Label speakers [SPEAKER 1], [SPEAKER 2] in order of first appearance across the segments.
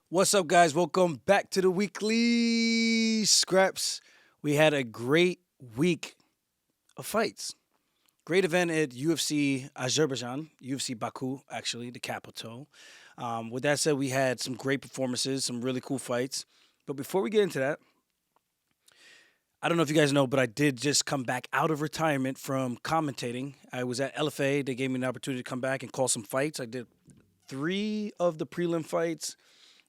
[SPEAKER 1] What's up, guys? Welcome back to the weekly scraps. We had a great week of fights. Great event at UFC Azerbaijan, UFC Baku, actually, the capital. With that said, we had some great performances, some really cool fights. But before we get into that, I don't know if you guys know, but I did just come back out of retirement from commentating. I was at LFA. They gave me an opportunity to come back and call some fights. I did three of the prelim fights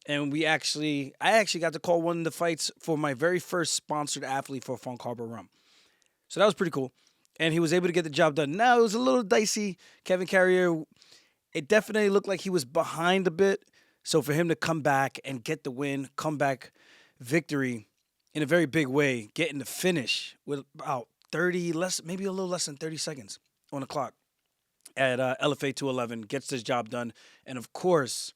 [SPEAKER 1] and I actually got to call one of the fights for my very first sponsored athlete for Funkharbor Rum. So that was pretty cool. And he was able to get the job done. Now it was a little dicey. Kevin Carrier, it definitely looked like he was behind a bit. So for him to come back and get the win, comeback victory in a very big way, getting the finish with about 30 less, maybe a little less than 30 seconds on the clock at LFA 211, gets this job done. And of course,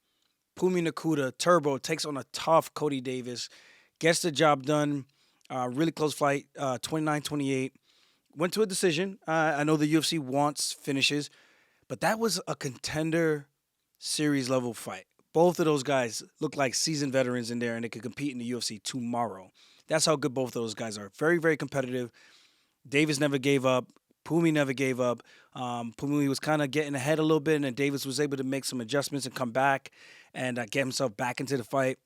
[SPEAKER 1] Pumi Nakuda, Turbo, takes on a tough Cody Davis, gets the job done. Really close fight, 29-28. Went to a decision. I know the UFC wants finishes, but that was a contender series level fight. Both of those guys look like seasoned veterans in there, and they could compete in the UFC tomorrow. That's how good both of those guys are. Very, very competitive. Davis never gave up. Pumi never gave up. Pumi was kind of getting ahead a little bit, and then Davis was able to make some adjustments and come back and get himself back into the fight.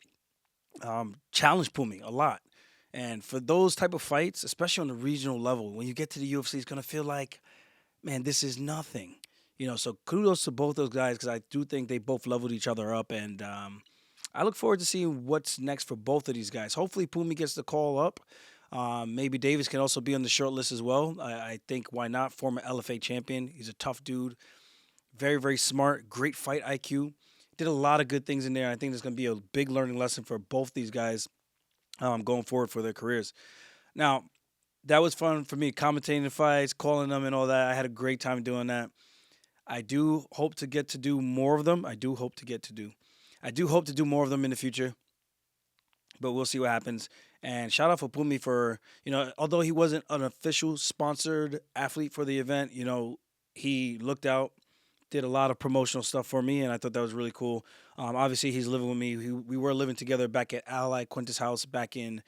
[SPEAKER 1] Challenged Pumi a lot. And for those type of fights, especially on the regional level, when you get to the UFC, it's going to feel like, man, this is nothing. So kudos to both those guys because I do think they both leveled each other up. And I look forward to seeing what's next for both of these guys. Hopefully, Pumi gets the call up. Maybe Davis can also be on the short list as well. I think why not? Former LFA champion. He's a tough dude. Very, very smart. Great fight IQ. Did a lot of good things in there. I think there's going to be a big learning lesson for both these guys going forward for their careers. Now, that was fun for me, commentating the fights, calling them, and all that. I had a great time doing that. I do hope to get to do more of them. I do hope to do more of them in the future, but we'll see what happens. And shout out for Pumi for, although he wasn't an official sponsored athlete for the event, he looked out, did a lot of promotional stuff for me, and I thought that was really cool. Obviously, he's living with me. We were living together back at Ally Quintus House back in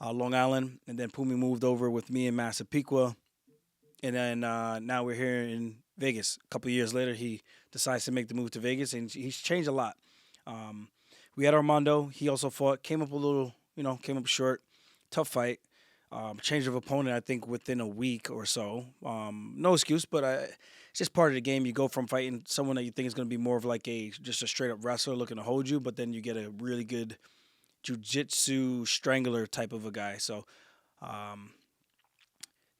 [SPEAKER 1] Long Island, and then Pumi moved over with me in Massapequa, and then now we're here in Vegas. A couple years later, he decides to make the move to Vegas, and he's changed a lot. We had Armando. He also fought, came up a little, came up short. Tough fight. Change of opponent, I think, within a week or so. No excuse, but it's just part of the game. You go from fighting someone that you think is going to be more of like just a straight up wrestler looking to hold you, but then you get a really good jiu-jitsu strangler type of a guy. So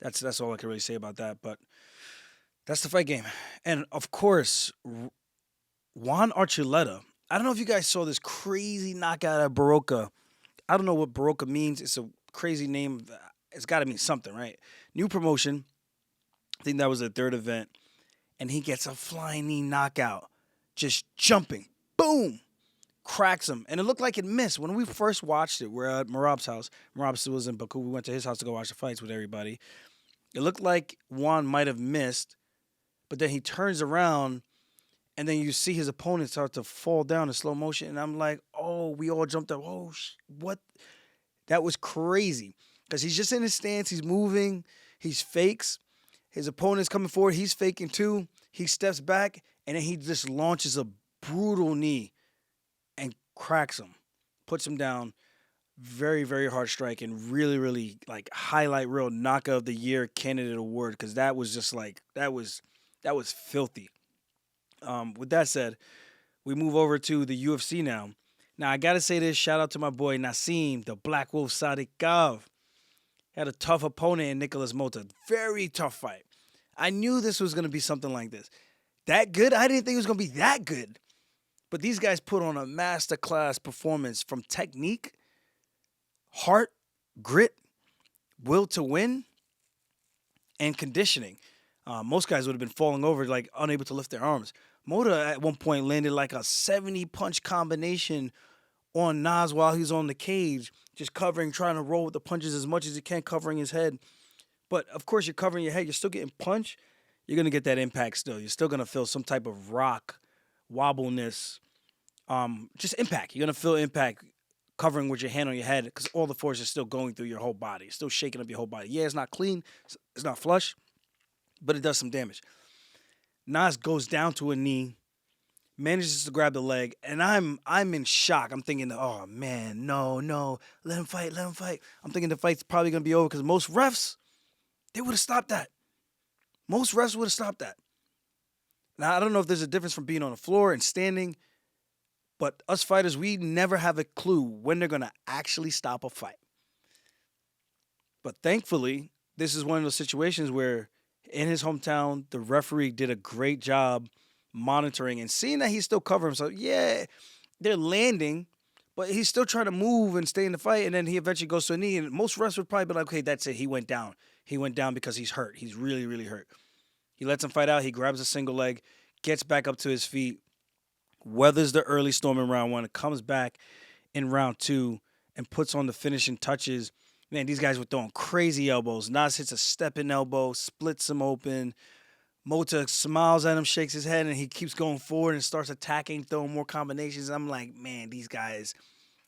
[SPEAKER 1] that's all I can really say about that. But that's the fight game. And of course, Juan Archuleta. I don't know if you guys saw this crazy knockout at Baroka. I don't know what Baroka means. It's a crazy name. It's got to mean something, right? New promotion. I think that was the third event. And he gets a flying knee knockout. Just jumping. Boom. Cracks him. And it looked like it missed. When we first watched it, we're at Marab's house. Marab was in Baku. We went to his house to go watch the fights with everybody. It looked like Juan might have missed. But then he turns around. And then you see his opponent start to fall down in slow motion. And I'm like, oh, we all jumped up. Oh, what? That was crazy. Because he's just in his stance. He's moving. He's fakes. His opponent's coming forward. He's faking too. He steps back. And then he just launches a brutal knee and cracks him. Puts him down. Very, very hard strike. And really, really like highlight reel knockout of the year candidate award. Because that was just like, that was filthy. With that said, we move over to the UFC now. Now, I got to say this. Shout out to my boy Nassim, the Black Wolf Sadikov. Had a tough opponent in Nicholas Mota. Very tough fight. I knew this was going to be something like this. That good? I didn't think it was going to be that good. But these guys put on a masterclass performance from technique, heart, grit, will to win, and conditioning. Most guys would have been falling over, like unable to lift their arms. Mota at one point landed like a 70 punch combination on Naz while he's on the cage, just covering, trying to roll with the punches as much as he can, covering his head. But of course, you're covering your head. You're still getting punched. You're going to get that impact still. You're still going to feel some type of rock wobbleness just impact. You're gonna feel impact covering with your hand on your head because all the force is still going through your whole body. It's still shaking up your whole body. Yeah, it's not clean, it's not flush, but it does some damage. Naz goes down to a knee, manages to grab the leg, and I'm in shock. I'm thinking, oh man, no, let him fight. I'm thinking the fight's probably gonna be over because most refs, they would have stopped that. Most refs would have stopped that. Now I don't know if there's a difference from being on the floor and standing, but us fighters, we never have a clue when they're gonna actually stop a fight. But thankfully, this is one of those situations where in his hometown, the referee did a great job monitoring and seeing that he's still covering himself. Yeah, they're landing, but he's still trying to move and stay in the fight. And then he eventually goes to a knee. And most refs would probably be like, okay, that's it. He went down. He went down because he's hurt. He's really, really hurt. He lets him fight out. He grabs a single leg, gets back up to his feet, weathers the early storm in round one, comes back in round two, and puts on the finishing touches. Man, these guys were throwing crazy elbows. Naz hits a stepping elbow, splits him open. Mota smiles at him, shakes his head, and he keeps going forward and starts attacking, throwing more combinations. I'm like, man, these guys,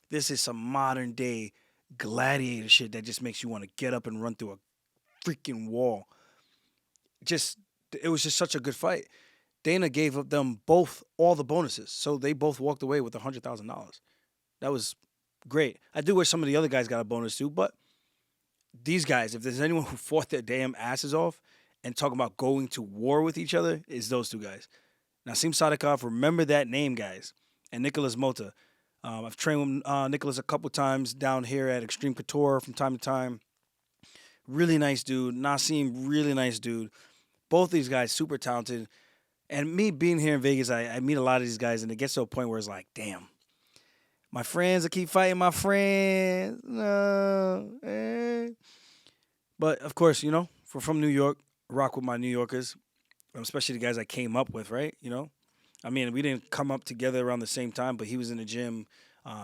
[SPEAKER 1] this is some modern day gladiator shit that just makes you want to get up and run through a freaking wall. It was just such a good fight. Dana gave them both all the bonuses, so they both walked away with $100,000. That was great. I do wish some of the other guys got a bonus too, but these guys, if there's anyone who fought their damn asses off and talking about going to war with each other, is those two guys. Naz Sadykhov, remember that name, guys, and Nicholas Motta. I've trained with Nicholas a couple times down here at Extreme Couture from time to time. Really nice dude. Nasim, really nice dude. Both these guys, super talented. And me being here in Vegas, I meet a lot of these guys, and it gets to a point where it's like, damn, my friends, I keep fighting my friends. No. But, of course, we're from New York. Rock with my New Yorkers, especially the guys I came up with, right? I mean, we didn't come up together around the same time, but he was in the gym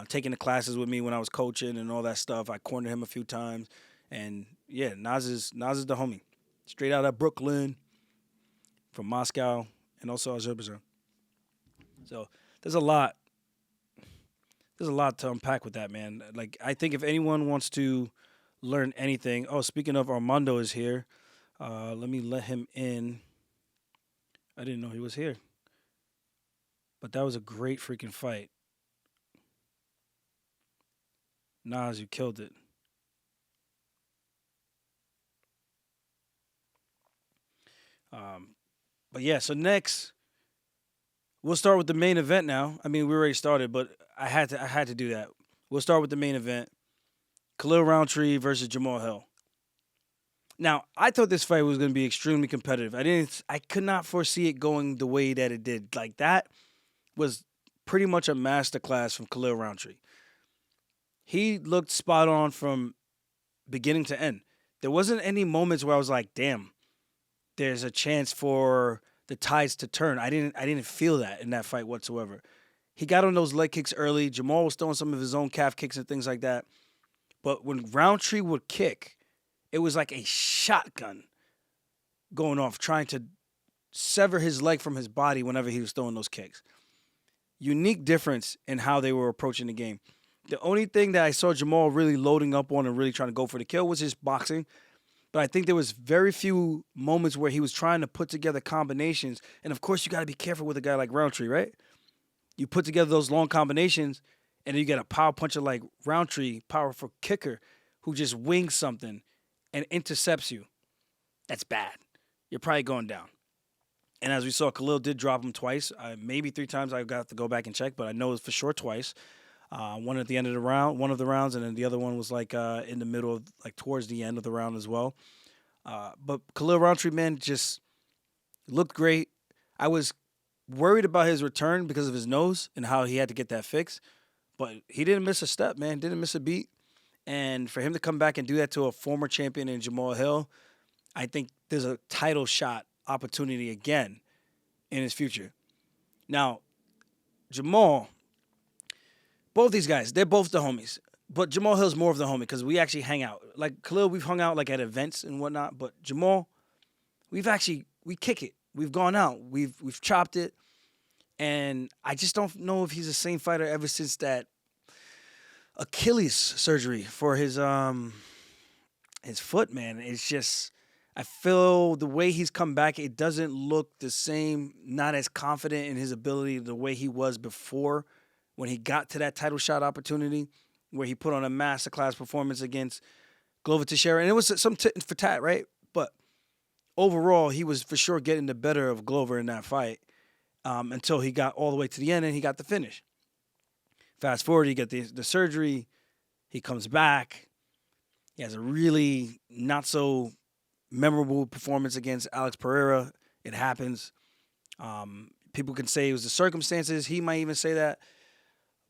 [SPEAKER 1] taking the classes with me when I was coaching and all that stuff. I cornered him a few times. And, yeah, Naz is the homie. Straight out of Brooklyn, from Moscow, and also Azerbaijan. So there's a lot to unpack with that, man. Like, I think if anyone wants to learn anything. Oh, speaking of, Armando is here. Let me let him in. I didn't know he was here. But that was a great freaking fight. Naz, you killed it. But yeah, so next we'll start with the main event now. I mean, we already started, but I had to do that. We'll start with the main event. Khalil Rountree versus Jamahal Hill. Now, I thought this fight was going to be extremely competitive. I could not foresee it going the way that it did. Like, that was pretty much a masterclass from Khalil Rountree. He looked spot on from beginning to end. There wasn't any moments where I was like, damn, there's a chance for the tides to turn. I didn't feel that in that fight whatsoever. He got on those leg kicks early. Jamahal was throwing some of his own calf kicks and things like that. But when Rountree would kick, it was like a shotgun going off, trying to sever his leg from his body whenever he was throwing those kicks. Unique difference in how they were approaching the game. The only thing that I saw Jamahal really loading up on and really trying to go for the kill was his boxing. But I think there was very few moments where he was trying to put together combinations. And, of course, you got to be careful with a guy like Rountree, right? You put together those long combinations, and then you get a power puncher like Rountree, powerful kicker, who just wings something and intercepts you. That's bad. You're probably going down. And as we saw, Khalil did drop him twice. Maybe 3 times. I got to go back and check, but I know it's for sure twice. One at the end of the round, one of the rounds, and then the other one was like in the middle of, like, towards the end of the round as well. But Khalil Rountree, man, just looked great. I was worried about his return because of his nose and how he had to get that fixed. But he didn't miss a step, man. Didn't miss a beat. And for him to come back and do that to a former champion in Jamahal Hill, I think there's a title shot opportunity again in his future. Now, Jamahal, both these guys, they're both the homies. But Jamahal Hill's more of the homie because we actually hang out. Like, Khalil, we've hung out like at events and whatnot. But Jamahal, we kick it. We've gone out. We've chopped it. And I just don't know if he's the same fighter ever since that Achilles surgery for his foot, man. It's just I feel the way he's come back, it doesn't look the same, not as confident in his ability the way he was before when he got to that title shot opportunity where he put on a masterclass performance against Glover Teixeira. And it was some tit for tat, right? But overall, he was for sure getting the better of Glover in that fight until he got all the way to the end and he got the finish. Fast forward, he got the surgery. He comes back. He has a really not so memorable performance against Alex Pereira. It happens. People can say it was the circumstances. He might even say that.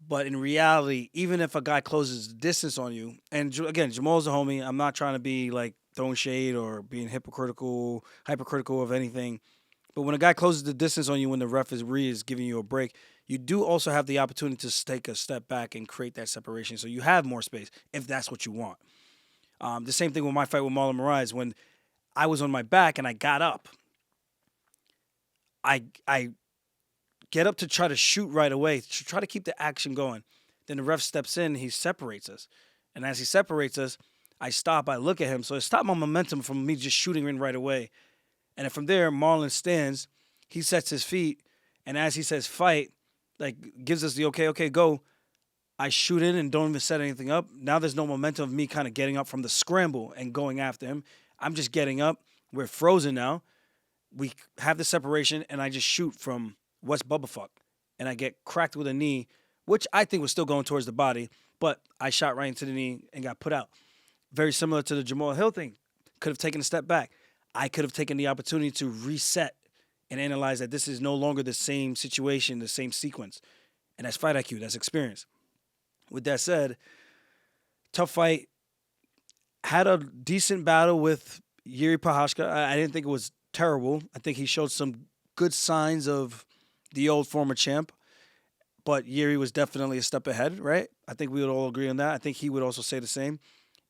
[SPEAKER 1] But in reality, even if a guy closes the distance on you, and again, Jamal's a homie. I'm not trying to be like throwing shade or being hypercritical of anything. But when a guy closes the distance on you when the referee is giving you a break, you do also have the opportunity to take a step back and create that separation. So you have more space if that's what you want. The same thing with my fight with Marlon Moraes. When I was on my back and I got up, I get up to try to shoot right away, to try to keep the action going. Then the ref steps in, he separates us. And as he separates us, I stop, I look at him. So it stopped my momentum from me just shooting in right away. And then from there, Marlon stands, he sets his feet, and as he says fight, like gives us the okay, go. I shoot in and don't even set anything up. Now there's no momentum of me kind of getting up from the scramble and going after him. I'm just getting up. We're frozen now. We have the separation, and I just shoot from West Bubblefuck. And I get cracked with a knee, which I think was still going towards the body, but I shot right into the knee and got put out. Very similar to the Jamahal Hill thing. Could have taken a step back. I could have taken the opportunity to reset and analyze that this is no longer the same situation, the same sequence. And that's fight IQ, that's experience. With that said, tough fight. Had a decent battle with Jiri Prochazka. I didn't think it was terrible. I think he showed some good signs of the old former champ. But Jiri was definitely a step ahead, right? I think we would all agree on that. I think he would also say the same.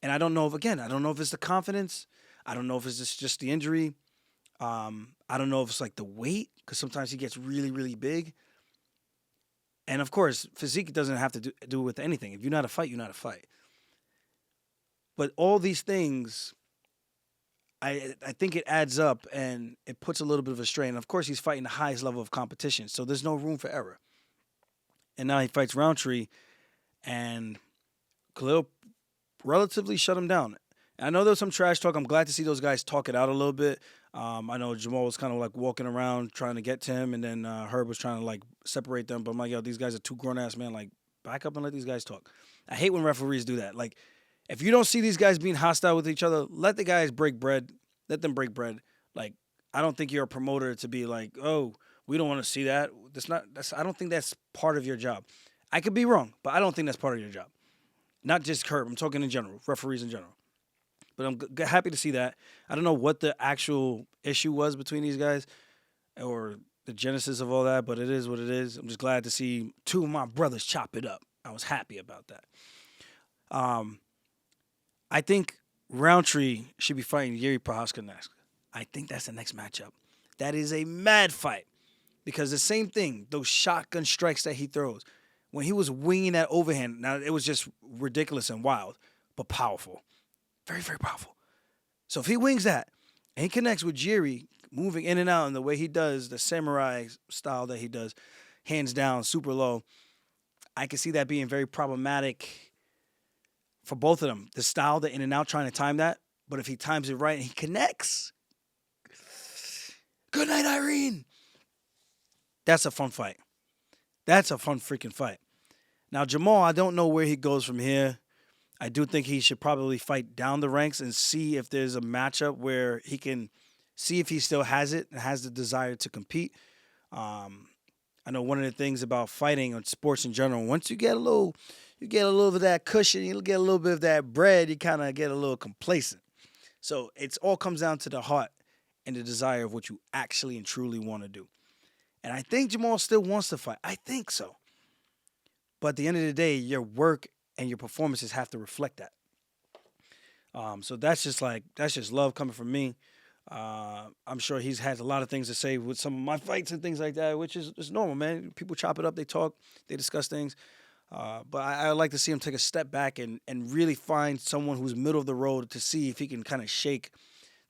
[SPEAKER 1] And I don't know if it's the confidence. I don't know if it's just the injury. I don't know if it's like the weight, because sometimes he gets really, really big. And of course, physique doesn't have to do with anything. If you're not a fight, you're not a fight. But all these things, I think it adds up and it puts a little bit of a strain. Of course, he's fighting the highest level of competition, so there's no room for error. And now he fights Rountree, and Khalil relatively shut him down. I know there was some trash talk. I'm glad to see those guys talk it out a little bit. I know Jamal was kind of like walking around trying to get to him, and then Herb was trying to like separate them. But I'm like, yo, these guys are two grown-ass men. Like, back up and let these guys talk. I hate when referees do that. Like, if you don't see these guys being hostile with each other, let the guys break bread. Let them break bread. Like, I don't think you're a promoter to be like, oh, we don't want to see that. I don't think that's part of your job. I could be wrong, but I don't think that's part of your job. Not just Herb. I'm talking in general, referees in general. But I'm happy to see that. I don't know what the actual issue was between these guys or the genesis of all that, but it is what it is. I'm just glad to see two of my brothers chop it up. I was happy about that. I think Rountree should be fighting Jiri Prochazka next. I think that's the next matchup. That is a mad fight because the same thing, those shotgun strikes that he throws, when he was winging that overhand, now it was just ridiculous and wild, but powerful. Very, very powerful. So if he wings that and he connects with Jiri, moving in and out in the way he does, the samurai style that he does, hands down, super low, I can see that being very problematic for both of them. The style, the in and out, trying to time that. But if he times it right and he connects, good night, Irene. That's a fun fight. That's a fun freaking fight. Now, Jamal, I don't know where he goes from here. I do think he should probably fight down the ranks and see if there's a matchup where he can see if he still has it and has the desire to compete. I know one of the things about fighting on sports in general, once you get a little bit of that cushion, you get a little bit of that bread, you kind of get a little complacent. So it all comes down to the heart and the desire of what you actually and truly want to do. And I think Jamal still wants to fight. I think so. But at the end of the day, your work and your performances have to reflect that. So that's just love coming from me. I'm sure he's had a lot of things to say with some of my fights and things like that, which is normal, man. People chop it up, they talk, they discuss things. But I like to see him take a step back and really find someone who's middle of the road to see if he can kind of shake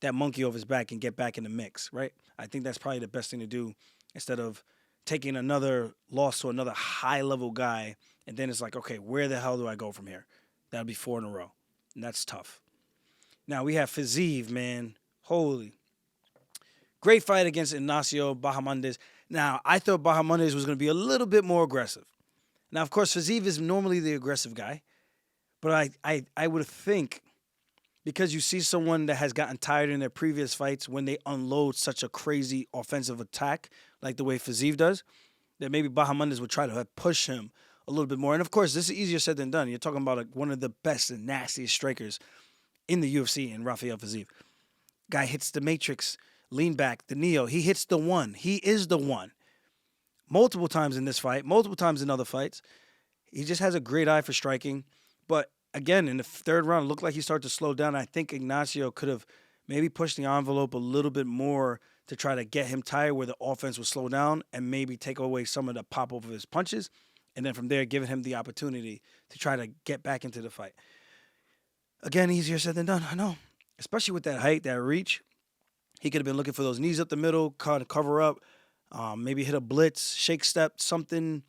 [SPEAKER 1] that monkey off his back and get back in the mix, right? I think that's probably the best thing to do instead of taking another loss to another high level guy. And then it's like, okay, where the hell do I go from here? That'll be 4 in a row. And that's tough. Now we have Fiziev, man. Holy. Great fight against Ignacio Bahamondes. Now, I thought Bahamondes was going to be a little bit more aggressive. Now, of course, Fiziev is normally the aggressive guy. But I would think because you see someone that has gotten tired in their previous fights when they unload such a crazy offensive attack like the way Fiziev does, that maybe Bahamondes would try to push him a little bit more. And, of course, this is easier said than done. You're talking about one of the best and nastiest strikers in the UFC in Rafael Fiziev. Guy hits the matrix, lean back, the neo. He hits the one. He is the one. Multiple times in this fight, multiple times in other fights. He just has a great eye for striking. But again, in the third round, it looked like he started to slow down. I think Ignacio could have maybe pushed the envelope a little bit more to try to get him tired where the offense would slow down and maybe take away some of the pop of his punches. And then from there, giving him the opportunity to try to get back into the fight. Again, easier said than done, I know. Especially with that height, that reach. He could have been looking for those knees up the middle, cover up, maybe hit a blitz, shake step, something,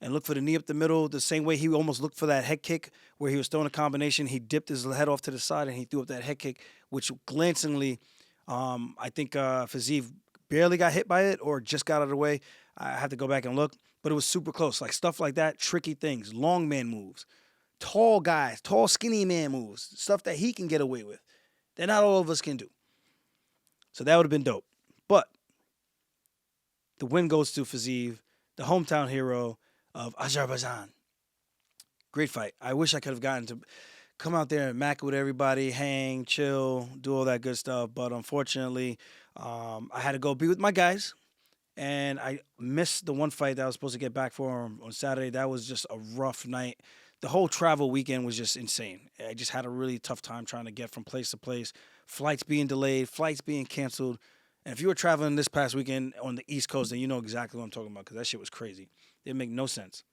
[SPEAKER 1] and look for the knee up the middle. The same way he almost looked for that head kick where he was throwing a combination. He dipped his head off to the side and he threw up that head kick, which glancingly, I think Fiziev barely got hit by it or just got out of the way. I have to go back and look. But it was super close. Like stuff like that, tricky things, long man moves, tall guys, tall skinny man moves, stuff that he can get away with that not all of us can do. So that would have been dope. But the win goes to Fiziev, the hometown hero of Azerbaijan. Great fight. I wish I could have gotten to come out there and mack with everybody, hang, chill, do all that good stuff. But unfortunately, I had to go be with my guys. And I missed the one fight that I was supposed to get back for on Saturday. That was just a rough night. The whole travel weekend was just insane. I just had a really tough time trying to get from place to place. Flights being delayed, flights being canceled. And if you were traveling this past weekend on the East Coast, then you know exactly what I'm talking about because that shit was crazy. It didn't make no sense.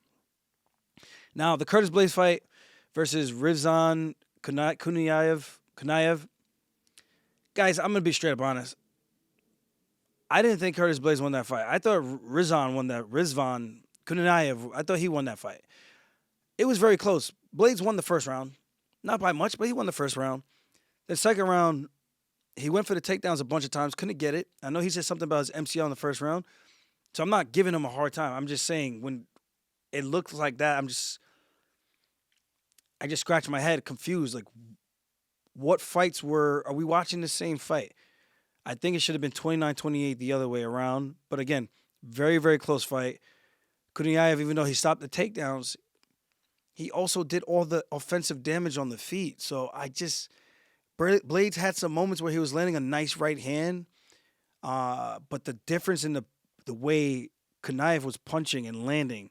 [SPEAKER 1] Now, the Curtis Blaydes fight versus Rizvan Kuniev. Guys, I'm going to be straight up honest. I didn't think Curtis Blaydes won that fight. I thought Rizvan Kuniev, I thought he won that fight. It was very close. Blaydes won the first round. Not by much, but he won the first round. The second round, he went for the takedowns a bunch of times, couldn't get it. I know he said something about his MCL in the first round, so I'm not giving him a hard time. I'm just saying when it looked like that, I just scratched my head, confused. Like, what fights are we watching the same fight? I think it should have been 29-28 the other way around. But again, very, very close fight. Kuniev, even though he stopped the takedowns, he also did all the offensive damage on the feet. So Blaydes had some moments where he was landing a nice right hand. But the difference in the way Kuniev was punching and landing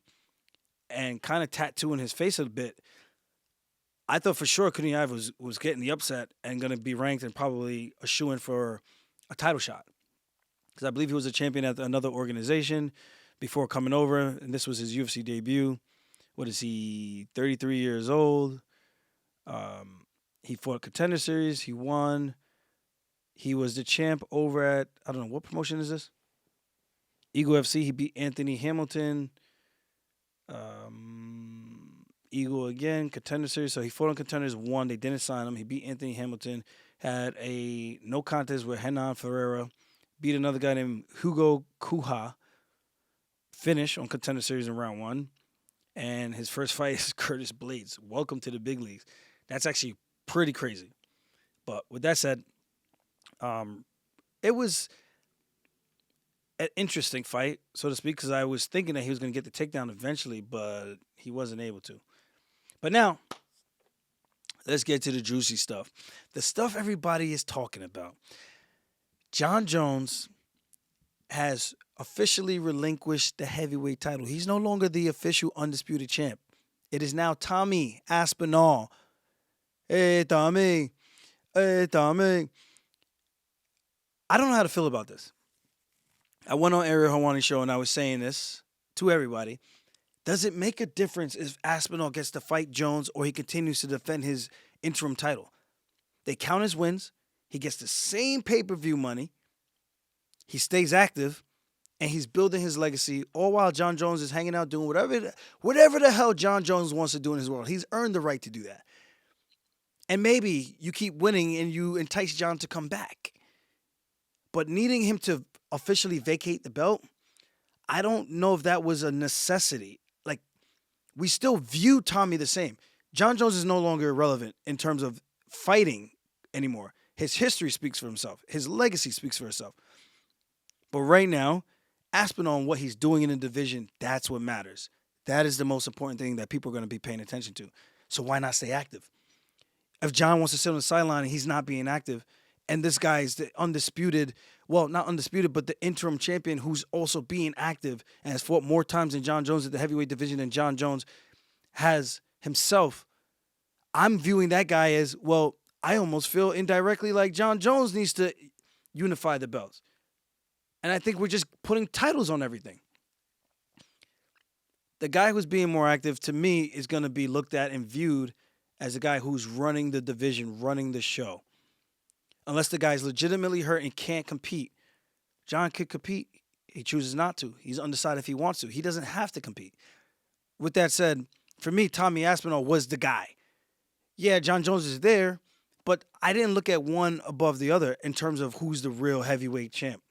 [SPEAKER 1] and kind of tattooing his face a bit, I thought for sure Kuniev was getting the upset and going to be ranked and probably a shoo-in for a title shot. Because I believe he was a champion at another organization before coming over, and this was his UFC debut. What is he, 33 years old? He fought Contender Series. He won. He was the champ over at, I don't know, what promotion is this? Eagle FC. He beat Anthony Hamilton. Eagle again, Contender Series. So he fought on Contenders, won. They didn't sign him. He beat Anthony Hamilton. Had a no contest with Renan Ferreira. Beat another guy named Hugo Kuha. Finish on Contender Series in round 1. And his first fight is Curtis Blaydes. Welcome to the big leagues. That's actually pretty crazy. But with that said, it was an interesting fight, so to speak, because I was thinking that he was going to get the takedown eventually, but he wasn't able to. But now, let's get to the juicy stuff. The stuff everybody is talking about. Jon Jones has officially relinquished the heavyweight title. He's no longer the official undisputed champ. It is now Tommy Aspinall. Hey, Tommy. Hey, Tommy. I don't know how to feel about this. I went on Ariel Helwani's show and I was saying this to everybody. Does it make a difference if Aspinall gets to fight Jones or he continues to defend his interim title? They count his wins. He gets the same pay-per-view money. He stays active, and he's building his legacy, all while Jon Jones is hanging out doing whatever the hell Jon Jones wants to do in his world. He's earned the right to do that. And maybe you keep winning and you entice Jon to come back. But needing him to officially vacate the belt, I don't know if that was a necessity. Like, we still view Tommy the same. Jon Jones is no longer irrelevant in terms of fighting anymore. His history speaks for himself. His legacy speaks for itself. But right now, Aspinall and what he's doing in the division, that's what matters. That is the most important thing that people are going to be paying attention to. So why not stay active? If Jon wants to sit on the sideline and he's not being active, and this guy is the undisputed, well, not undisputed, but the interim champion who's also being active and has fought more times than Jon Jones at the heavyweight division than Jon Jones has himself, I'm viewing that guy as, well, I almost feel indirectly like Jon Jones needs to unify the belts. And I think we're just putting titles on everything. The guy who's being more active, to me, is going to be looked at and viewed as the guy who's running the division, running the show. Unless the guy's legitimately hurt and can't compete. Jon could compete. He chooses not to. He's undecided if he wants to. He doesn't have to compete. With that said, for me, Tommy Aspinall was the guy. Yeah, Jon Jones is there, but I didn't look at one above the other in terms of who's the real heavyweight champ.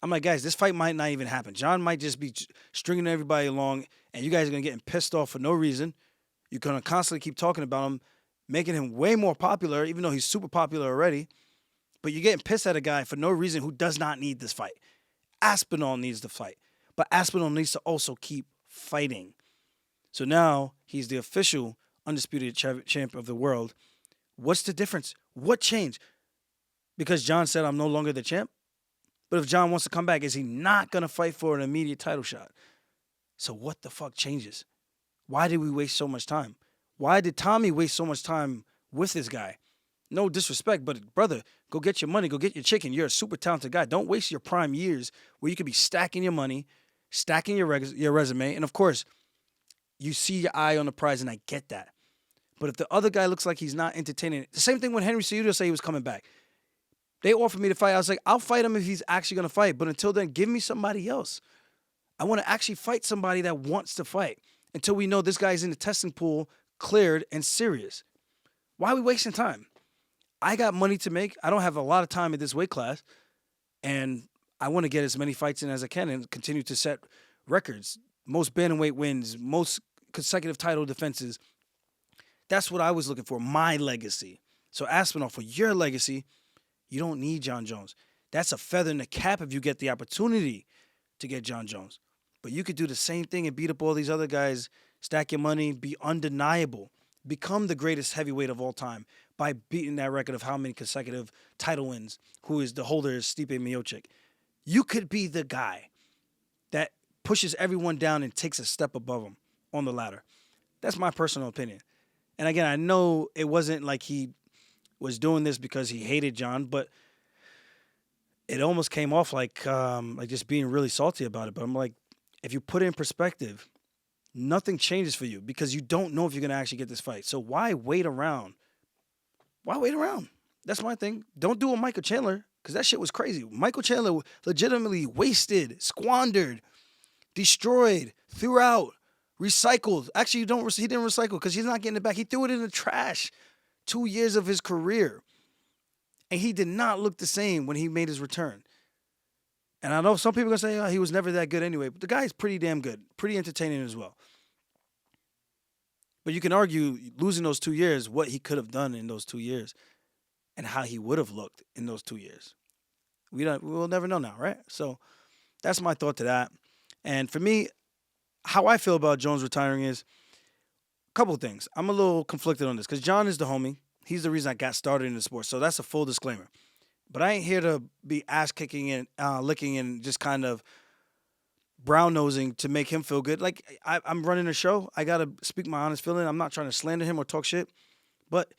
[SPEAKER 1] I'm like, guys, this fight might not even happen. Jon might just be stringing everybody along, and you guys are going to get pissed off for no reason. You're going to constantly keep talking about him, making him way more popular, even though he's super popular already. But you're getting pissed at a guy for no reason who does not need this fight. Aspinall needs the fight. But Aspinall needs to also keep fighting. So now he's the official undisputed champ of the world. What's the difference? What changed? Because Jon said, I'm no longer the champ? But if Jon wants to come back, is he not going to fight for an immediate title shot? So what the fuck changes? Why did we waste so much time? Why did Tommy waste so much time with this guy? No disrespect, but brother, go get your money, go get your chicken. You're a super talented guy. Don't waste your prime years where you could be stacking your money, stacking your resume. And of course, you see your eye on the prize, and I get that. But if the other guy looks like he's not entertaining it, the same thing when Henry Cejudo said he was coming back. They offered me to fight. I was like, I'll fight him if he's actually going to fight. But until then, give me somebody else. I want to actually fight somebody that wants to fight until we know this guy's in the testing pool, cleared, and serious. Why are we wasting time? I got money to make. I don't have a lot of time at this weight class. And I want to get as many fights in as I can and continue to set records. Most bantamweight wins, most consecutive title defenses. That's what I was looking for, my legacy. So Aspinall, for your legacy, you don't need Jon Jones. That's a feather in the cap if you get the opportunity to get Jon Jones. But you could do the same thing and beat up all these other guys, stack your money, be undeniable, become the greatest heavyweight of all time by beating that record of how many consecutive title wins, who is the holder is Stipe Miocic. You could be the guy that pushes everyone down and takes a step above them on the ladder. That's my personal opinion. And again, I know it wasn't like he was doing this because he hated Jon, but it almost came off like just being really salty about it. But I'm like, if you put it in perspective, nothing changes for you because you don't know if you're going to actually get this fight. So why wait around? Why wait around? That's my thing. Don't do a Michael Chandler because that shit was crazy. Michael Chandler legitimately wasted, squandered, destroyed, threw out, recycled. Actually, he didn't recycle because he's not getting it back. He threw it in the trash. 2 years of his career. And he did not look the same when he made his return. And I know some people are going to say, oh, he was never that good anyway. But the guy is pretty damn good. Pretty entertaining as well. But you can argue, losing those 2 years, what he could have done in those 2 years. And how he would have looked in those 2 years. We'll never know now, right? So that's my thought to that. And for me, how I feel about Jones retiring is a couple of things. I'm a little conflicted on this because Jon is the homie. He's the reason I got started in the sport. So that's a full disclaimer. But I ain't here to be ass-kicking and licking and just kind of brown-nosing to make him feel good. Like, I'm running a show. I got to speak my honest feeling. I'm not trying to slander him or talk shit. But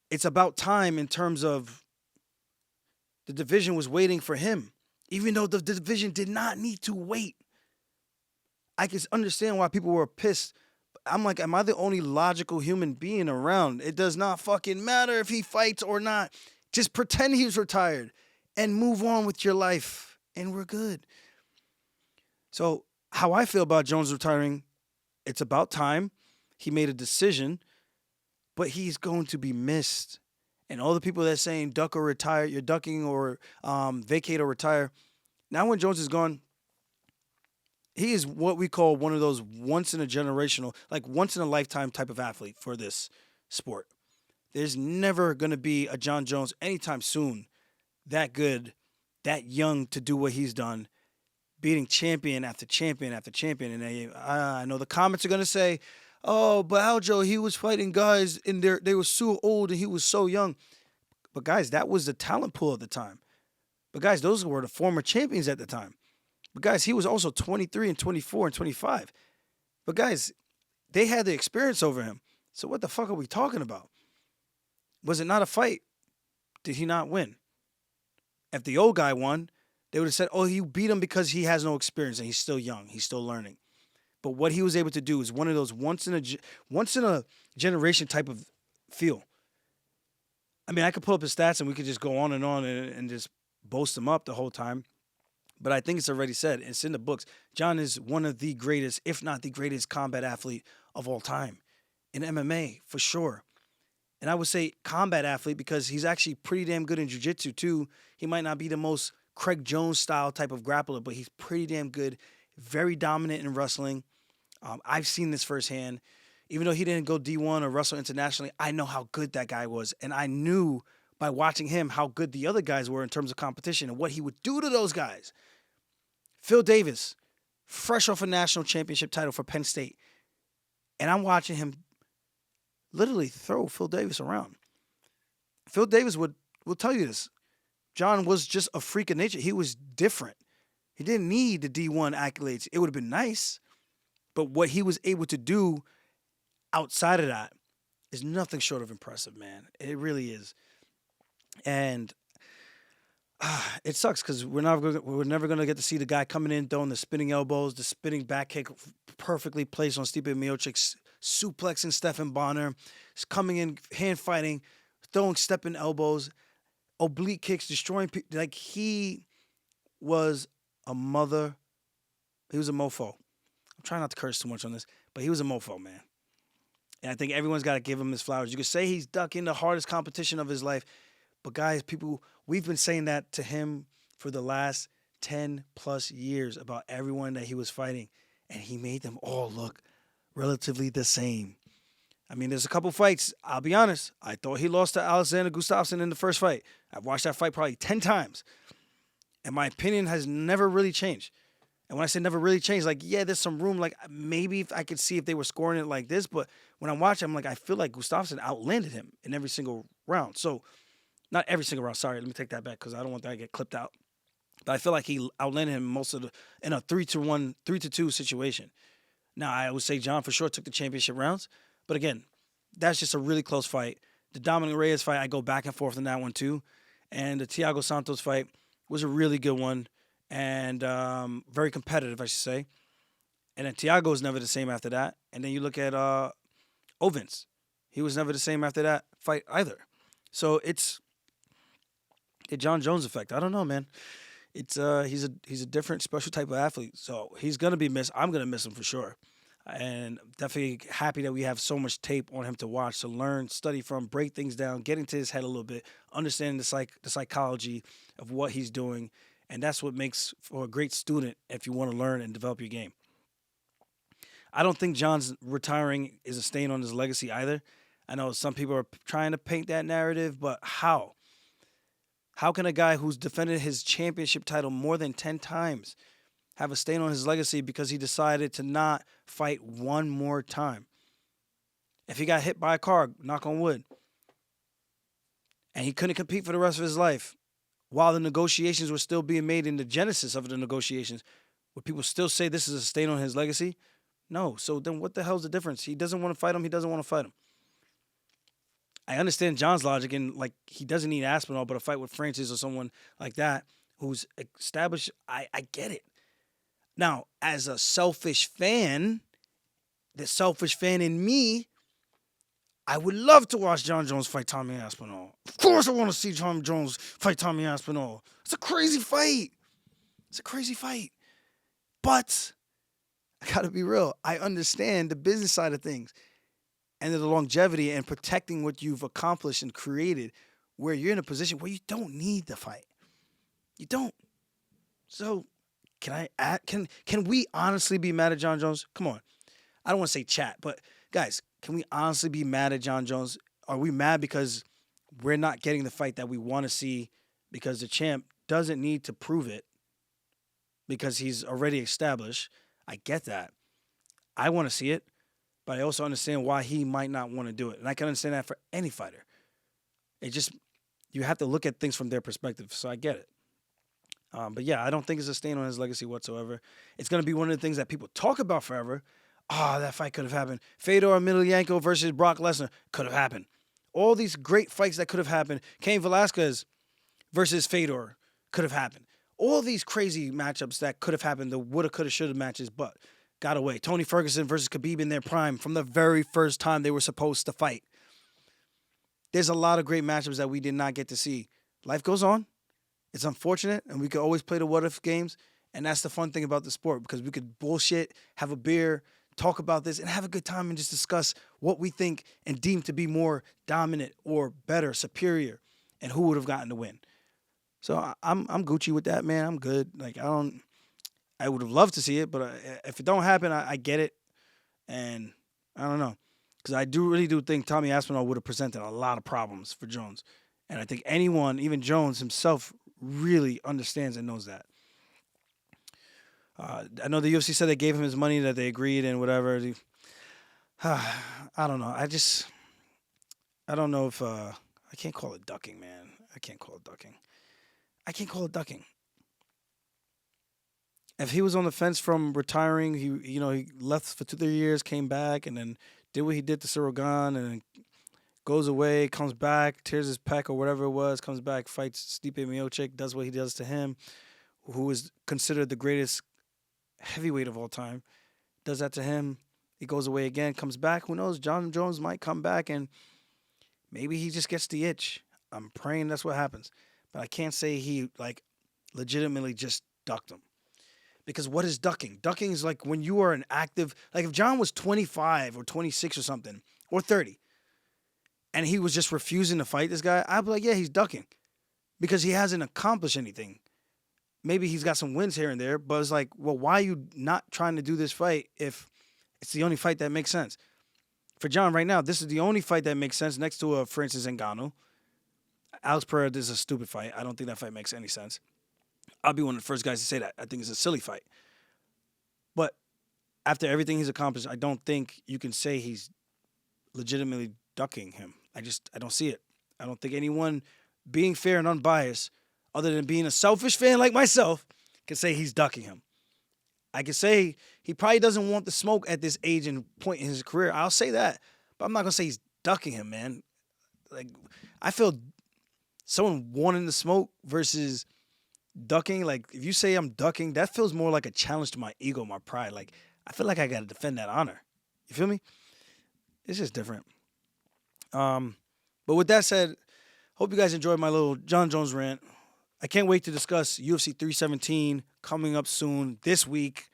[SPEAKER 1] it's about time in terms of The division was waiting for him, even though the division did not need to wait. I can understand why people were pissed. I'm like, am I the only logical human being around? It does not fucking matter if he fights or not. Just pretend he's retired and move on with your life, and we're good. So, how I feel about Jones retiring, it's about time. He made a decision, but he's going to be missed. And all the people that are saying duck or retire, you're ducking or vacate or retire. Now when Jones is gone, he is what we call one of those once in a generational, like once in a lifetime type of athlete for this sport. There's never going to be a Jon Jones anytime soon that good, that young to do what he's done, beating champion after champion after champion. And I know the comments are going to say, oh, but Aljo, he was fighting guys and they were so old and he was so young. But guys, that was the talent pool at the time. But guys, those were the former champions at the time. But guys, he was also 23 and 24 and 25. But guys, they had the experience over him. So what the fuck are we talking about? Was it not a fight? Did he not win? If the old guy won, they would have said, oh, you beat him because he has no experience and he's still young. He's still learning. But what he was able to do is one of those once in a generation type of feel. I mean, I could pull up his stats and we could just go on and just boast him up the whole time. But I think it's already said, it's in the books. Jon is one of the greatest, if not the greatest combat athlete of all time in MMA, for sure. And I would say combat athlete because he's actually pretty damn good in jiu-jitsu too. He might not be the most Craig Jones style type of grappler, but he's pretty damn good, very dominant in wrestling. I've seen this firsthand. Even though he didn't go D1 or wrestle internationally, I know how good that guy was. And I knew by watching him how good the other guys were in terms of competition and what he would do to those guys. Phil Davis, fresh off a national championship title for Penn State. And I'm watching him literally throw Phil Davis around. Phil Davis will tell you this. Jon was just a freak of nature. He was different. He didn't need the D1 accolades. It would have been nice. But what he was able to do outside of that is nothing short of impressive, man. It really is. And it sucks because we're never going to get to see the guy coming in, throwing the spinning elbows, the spinning back kick perfectly placed on Stipe Miocic, suplexing Stephan Bonner, coming in, hand fighting, throwing stepping elbows, oblique kicks, destroying people. Like, he was a mother. He was a mofo. I'm trying not to curse too much on this, but he was a mofo, man. And I think everyone's got to give him his flowers. You could say he's ducking the hardest competition of his life, but guys, we've been saying that to him for the last 10 plus years about everyone that he was fighting, and he made them all look relatively the same. I mean, there's a couple fights. I'll be honest. I thought he lost to Alexander Gustafsson in the first fight. I've watched that fight probably 10 times, and my opinion has never really changed. And when I say never really changed, like, yeah, there's some room. Like, maybe if I could see if they were scoring it like this, but when I'm watching, I'm like, I feel like Gustafsson outlanded him in every single round. So, not every single round. Sorry, let me take that back because I don't want that to get clipped out. But I feel like he outlanded him in a 3-1, 3-2 situation. Now, I would say Jon for sure took the championship rounds. But again, that's just a really close fight. The Dominic Reyes fight, I go back and forth in that one too. And the Thiago Santos fight was a really good one and very competitive, I should say. And then Thiago was never the same after that. And then you look at Ovens. He was never the same after that fight either. So it's the Jon Jones effect. I don't know, man. It's he's a different, special type of athlete. So he's gonna be missed. I'm gonna miss him for sure. And definitely happy that we have so much tape on him to watch, to learn, study from, break things down, get into his head a little bit, understand the psychology of what he's doing. And that's what makes for a great student if you want to learn and develop your game. I don't think Jon's retiring is a stain on his legacy either. I know some people are trying to paint that narrative, but how? How can a guy who's defended his championship title more than 10 times have a stain on his legacy because he decided to not fight one more time? If he got hit by a car, knock on wood, and he couldn't compete for the rest of his life while the negotiations were still being made in the genesis of the negotiations, would people still say this is a stain on his legacy? No. So then what the hell's the difference? He doesn't want to fight him. He doesn't want to fight him. I understand John's logic, and like he doesn't need Aspinall, but a fight with Francis or someone like that who's established, I get it. Now, as a selfish fan, the selfish fan in me, I would love to watch Jon Jones fight Tommy Aspinall. Of course I want to see Jon Jones fight Tommy Aspinall. It's a crazy fight. It's a crazy fight. But I got to be real. I understand the business side of things and the longevity and protecting what you've accomplished and created, where you're in a position where you don't need the fight. You don't. So can we honestly be mad at Jon Jones? Come on. I don't want to say chat, but guys, can we honestly be mad at Jon Jones? Are we mad because we're not getting the fight that we want to see because the champ doesn't need to prove it because he's already established? I get that. I want to see it, but I also understand why he might not want to do it. And I can understand that for any fighter. It just, you have to look at things from their perspective, so I get it. But yeah, I don't think it's a stain on his legacy whatsoever. It's going to be one of the things that people talk about forever. That fight could have happened. Fedor Emelianenko versus Brock Lesnar could have happened. All these great fights that could have happened. Cain Velasquez versus Fedor could have happened. All these crazy matchups that could have happened, the woulda, coulda, shoulda matches, but got away. Tony Ferguson versus Khabib in their prime from the very first time they were supposed to fight. There's a lot of great matchups that we did not get to see. Life goes on. It's unfortunate, and we could always play the what-if games, and that's the fun thing about the sport, because we could bullshit, have a beer, talk about this, and have a good time and just discuss what we think and deem to be more dominant or better, superior, and who would have gotten the win. So I'm Gucci with that, man. I'm good. Like, I would have loved to see it, but if it don't happen, I get it. And I don't know. Because I really do think Tommy Aspinall would have presented a lot of problems for Jones. And I think anyone, even Jones himself, really understands and knows that. I know the UFC said they gave him his money, that they agreed and whatever. I don't know. I don't know if I can't call it ducking, man. I can't call it ducking. If he was on the fence from retiring, he left for 2-3 years, came back, and then did what he did to Sorogan, and then goes away, comes back, tears his pec or whatever it was, comes back, fights Stipe Miocic, does what he does to him, who is considered the greatest heavyweight of all time, does that to him. He goes away again, comes back. Who knows? Jon Jones might come back, and maybe he just gets the itch. I'm praying that's what happens. But I can't say he, legitimately just ducked him. Because what is ducking? Ducking is like when you are an active... Like, if Jon was 25 or 26 or something, or 30, and he was just refusing to fight this guy, I'd be like, yeah, he's ducking. Because he hasn't accomplished anything. Maybe he's got some wins here and there, but it's like, well, why are you not trying to do this fight if it's the only fight that makes sense? For Jon right now, this is the only fight that makes sense next to Francis Ngannou. Alex Pereira is a stupid fight. I don't think that fight makes any sense. I'll be one of the first guys to say that. I think it's a silly fight. But after everything he's accomplished, I don't think you can say he's legitimately ducking him. I don't see it. I don't think anyone being fair and unbiased, other than being a selfish fan like myself, can say he's ducking him. I can say he probably doesn't want the smoke at this age and point in his career. I'll say that. But I'm not going to say he's ducking him, man. Like, I feel someone wanting the smoke versus ducking. Like, if you say I'm ducking, that feels more like a challenge to my ego, my pride. Like, I feel like I got to defend that honor. You feel me? It's just different. But with that said, hope you guys enjoyed my little Jon Jones rant. I can't wait to discuss UFC 317 coming up soon this week.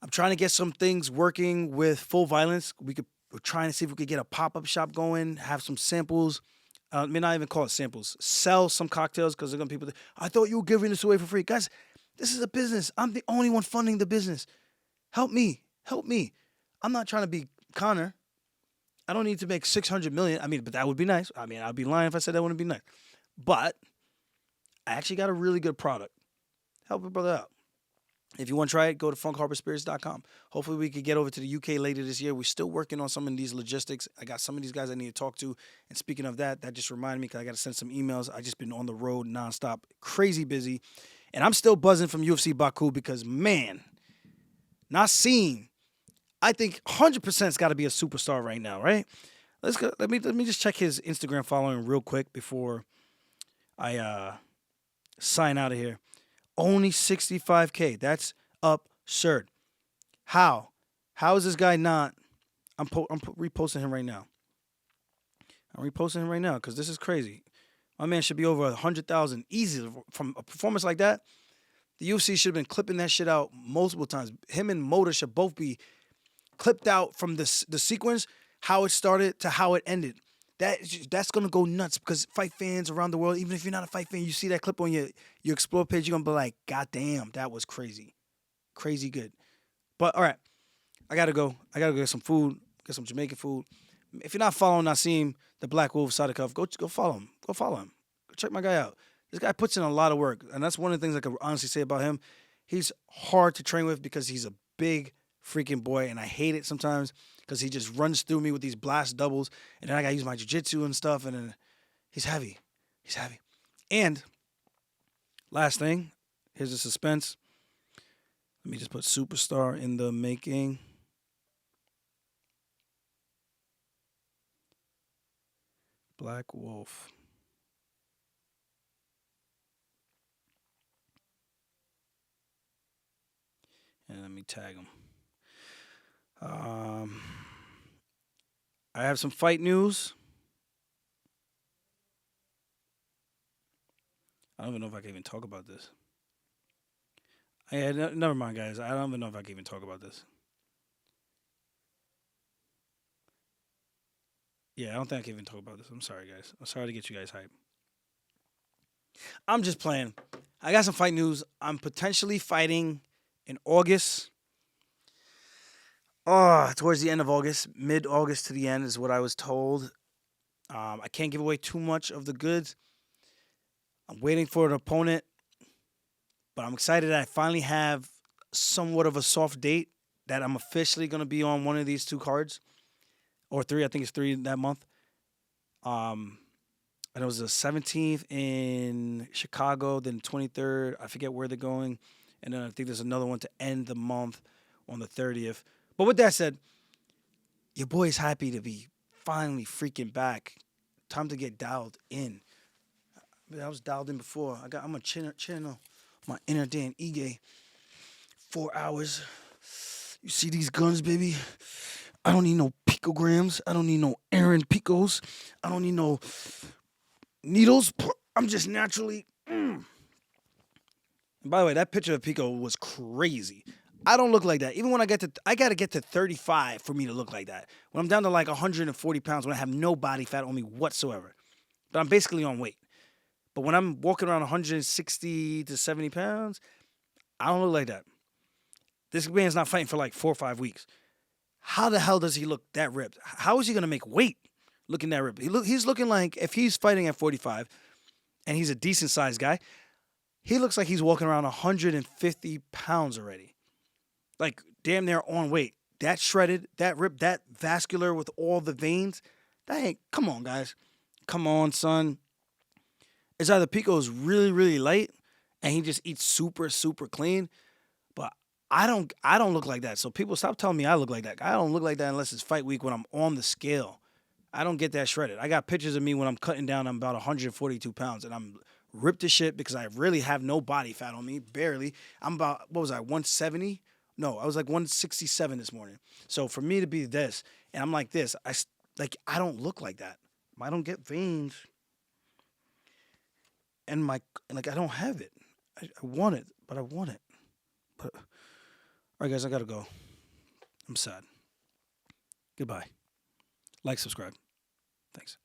[SPEAKER 1] I'm trying to get some things working with Full Violence. We're trying to see if we could get a pop-up shop going, have some samples. May not even call it samples. Sell some cocktails, because they're going to people. I thought you were giving this away for free. Guys, this is a business. I'm the only one funding the business. Help me. I'm not trying to be Connor. I don't need to make $600 million. I mean, but that would be nice. I mean, I'd be lying if I said that wouldn't be nice. But I actually got a really good product. Help a brother out. If you want to try it, go to funkharborspirits.com. Hopefully we could get over to the UK later this year. We're still working on some of these logistics. I got some of these guys I need to talk to. And speaking of that, that just reminded me, because I got to send some emails. I just been on the road nonstop, crazy busy. And I'm still buzzing from UFC Baku because, man, Nassim, I think 100% has got to be a superstar right now, right? Let's go. Let me just check his Instagram following real quick before I sign out of here. Only 65K. That's absurd. How? How is this guy not? I'm reposting him right now. I'm reposting him right now because this is crazy. My man should be over 100,000 easy from a performance like that. The UFC should have been clipping that shit out multiple times. Him and Mota should both be clipped out from the sequence, how it started to how it ended. That's gonna go nuts because fight fans around the world, even if you're not a fight fan, you see that clip on your Explore page, you're gonna be like, God damn, that was crazy. Crazy good. But all right, I gotta go. I gotta go get some food, get some Jamaican food. If you're not following Nassim, the Black Wolf Sadikov, go follow him. Go follow him. Go check my guy out. This guy puts in a lot of work, and that's one of the things I could honestly say about him. He's hard to train with because he's a big freaking boy, and I hate it sometimes because he just runs through me with these blast doubles, and then I gotta use my jiu-jitsu and stuff, and then he's heavy. He's heavy. And last thing, here's the suspense. Let me just put superstar in the making. Black Wolf. And let me tag him. I have some fight news. I don't even know if I can even talk about this. Never mind, guys. I don't even know if I can even talk about this. Yeah, I don't think I can even talk about this. I'm sorry, guys. I'm sorry to get you guys hyped. I'm just playing. I got some fight news. I'm potentially fighting in August. Towards the end of August, mid-August to the end is what I was told. I can't give away too much of the goods. I'm waiting for an opponent, but I'm excited that I finally have somewhat of a soft date that I'm officially going to be on one of these two cards. Or three. I think it's 3 that month. And it was the 17th in Chicago, then 23rd. I forget where they're going. And then I think there's another one to end the month on the 30th. But with that said, your boy's happy to be finally freaking back. Time to get dialed in. I was dialed in before. I'm a channel my inner Dan Ige. 4 hours. You see these guns, baby? I don't need no picograms. I don't need no Aaron picos. I don't need no needles. I'm just naturally. And by the way, that picture of Pico was crazy. I don't look like that. Even when I gotta get to 35 for me to look like that. When I'm down to like 140 pounds, when I have no body fat on me whatsoever. But I'm basically on weight. But when I'm walking around 160 to 70 pounds, I don't look like that. This man's not fighting for like 4 or 5 weeks. How the hell does he look that ripped? How is he gonna make weight looking that ripped? He's looking like, if he's fighting at 45 and he's a decent sized guy, he looks like he's walking around 150 pounds already. Like damn near on weight. That shredded, that ripped, that vascular with all the veins. That ain't, come on, guys. Come on, son. It's either Pico's really, really light and he just eats super, super clean. But I don't look like that. So people stop telling me I look like that. I don't look like that unless it's fight week when I'm on the scale. I don't get that shredded. I got pictures of me when I'm cutting down. I'm about 142 pounds and I'm ripped as shit because I really have no body fat on me, barely. I'm about, what was I, 170? No, I was like 167 this morning. So for me to be this, and I'm like this, I don't look like that. I don't get veins. And I don't have it. I want it, but I want it. But, all right, guys, I got to go. I'm sad. Goodbye. Like, subscribe. Thanks.